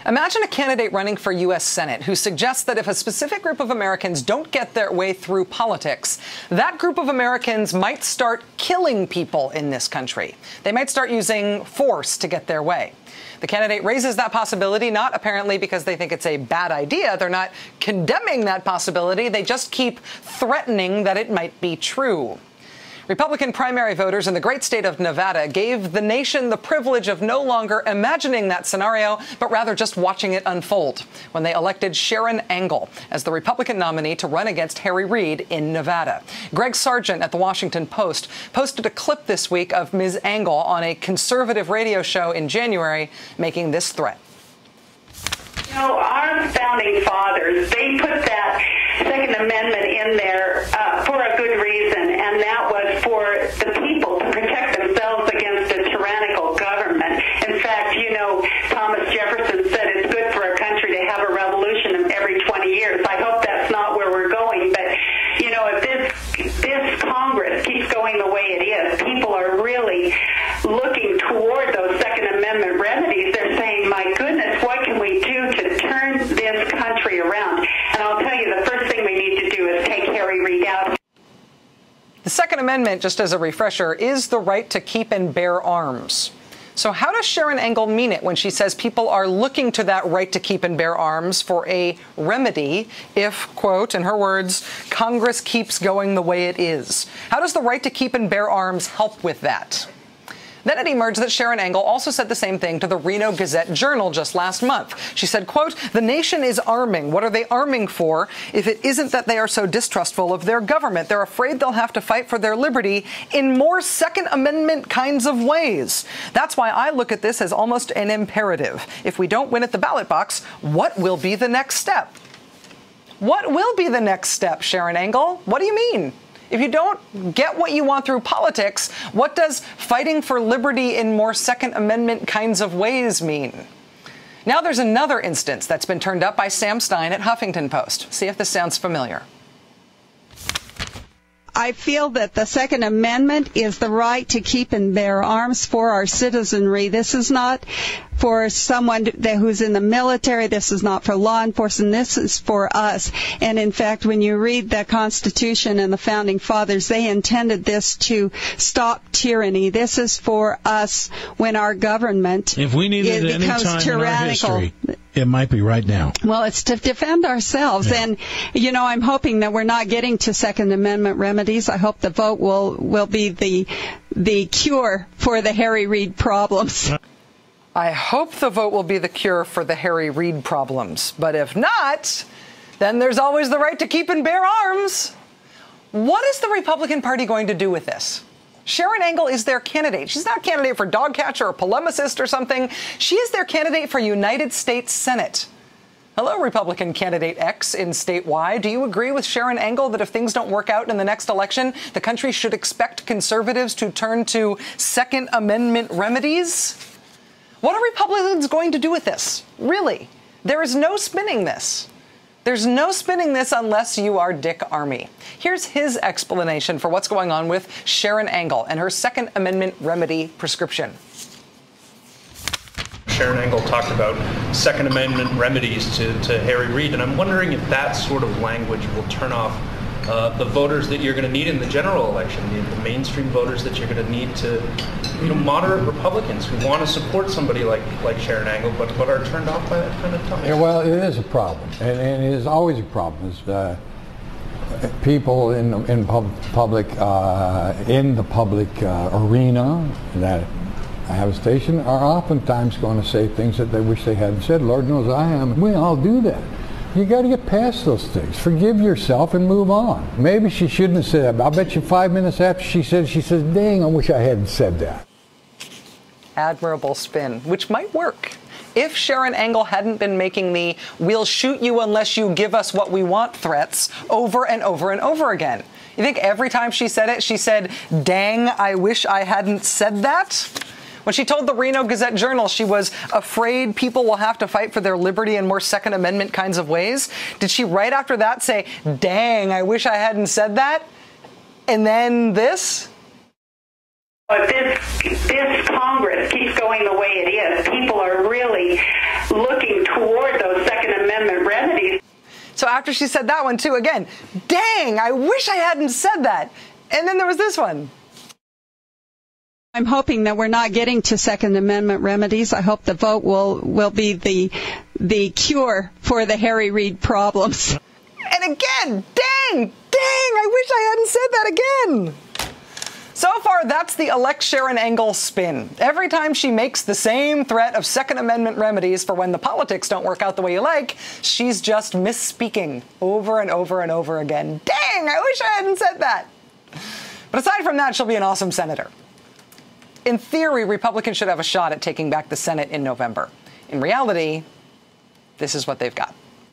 Imagine a candidate running for U.S. Senate who suggests that if a specific group of Americans don't get their way through politics, that group of Americans might start killing people in this country. They might start using force to get their way. The candidate raises that possibility, not apparently because they think it's a bad idea. They're not condemning that possibility. They just keep threatening that it might be true. Republican primary voters in the great state of Nevada gave the nation the privilege of no longer imagining that scenario, but rather just watching it unfold when they elected Sharron Angle as the Republican nominee to run against Harry Reid in Nevada. Greg Sargent at the Washington Post posted a clip this week of Ms. Angle on a conservative radio show in January making this threat. You know, our founding fathers, they put that Second Amendment in there for a good reason, and that was for the people to protect themselves against a tyrannical government. In fact, you know, Thomas Jefferson said it's good for a country to have a revolution every 20 years. I hope that's not where we're going, but, you know, if this Congress keeps going the way it is, people are really looking toward those Second Amendment remedies. They're saying, my goodness, what can we do to turn this country around? And I'll tell you, the first thing we need to do is take Harry Reid out. The Second Amendment, just as a refresher, is the right to keep and bear arms. So how does Sharron Angle mean it when she says people are looking to that right to keep and bear arms for a remedy if, quote, in her words, Congress keeps going the way it is? How does the right to keep and bear arms help with that? Then it emerged that Sharron Angle also said the same thing to the Reno Gazette-Journal just last month. She said, quote, the nation is arming. What are they arming for if it isn't that they are so distrustful of their government? They're afraid they'll have to fight for their liberty in more Second Amendment kinds of ways. That's why I look at this as almost an imperative. If we don't win at the ballot box, what will be the next step? What will be the next step, Sharron Angle? What do you mean? If you don't get what you want through politics, what does fighting for liberty in more Second Amendment kinds of ways mean? Now there's another instance that's been turned up by Sam Stein at Huffington Post. See if this sounds familiar. I feel that the Second Amendment is the right to keep and bear arms for our citizenry. This is not for someone who's in the military. This is not for law enforcement. This is for us. And in fact, when you read the Constitution and the Founding Fathers, they intended this to stop tyranny. This is for us when our government if we need it at any time in our history, it might be right now. Well, it's to defend ourselves. Yeah. And, you know, I'm hoping that we're not getting to Second Amendment remedies. I hope the vote will be the cure for the Harry Reid problems. I hope the vote will be the cure for the Harry Reid problems. But if not, then there's always the right to keep and bear arms. What is the Republican Party going to do with this? Sharron Angle is their candidate. She's not a candidate for dog catcher or polemicist or something. She is their candidate for United States Senate. Hello, Republican candidate X in statewide. Do you agree with Sharron Angle that if things don't work out in the next election, the country should expect conservatives to turn to Second Amendment remedies? What are Republicans going to do with this? Really? There is no spinning this. There's no spinning this unless you are Dick Armey. Here's his explanation for what's going on with Sharron Angle and her Second Amendment remedy prescription. Sharron Angle talked about Second Amendment remedies to Harry Reid, and I'm wondering if that sort of language will turn off the voters that you're going to need in the general election, the mainstream voters that you're going to need to, you know, moderate Republicans who want to support somebody like Sharron Angle, but are turned off by that kind of talk. Yeah, well, it is a problem, and it is always a problem. Is people in the public arena that have a station are oftentimes going to say things that they wish they hadn't said. Lord knows I am. We all do that. You got to get past those things. Forgive yourself and move on. Maybe she shouldn't have said that. I'll bet you 5 minutes after she says, dang, I wish I hadn't said that. Admirable spin, which might work. If Sharron Angle hadn't been making the "we'll shoot you unless you give us what we want" threats over and over and over again. You think every time she said it, she said, dang, I wish I hadn't said that? When she told the Reno Gazette-Journal she was afraid people will have to fight for their liberty in more Second Amendment kinds of ways, did she right after that say, dang, I wish I hadn't said that? And then this? If this Congress keeps going the way it is, people are really looking toward So after she said that one, too, again, dang, I wish I hadn't said that. And then there was this one. I'm hoping that we're not getting to Second Amendment remedies. I hope the vote will be the cure for the Harry Reid problems. And again, dang, I wish I hadn't said that again. So far, that's the elect Sharron Angle spin. Every time she makes the same threat of Second Amendment remedies for when the politics don't work out the way you like, she's just misspeaking over and over and over again. Dang, I wish I hadn't said that. But aside from that, she'll be an awesome senator. In theory, Republicans should have a shot at taking back the Senate in November. In reality, this is what they've got.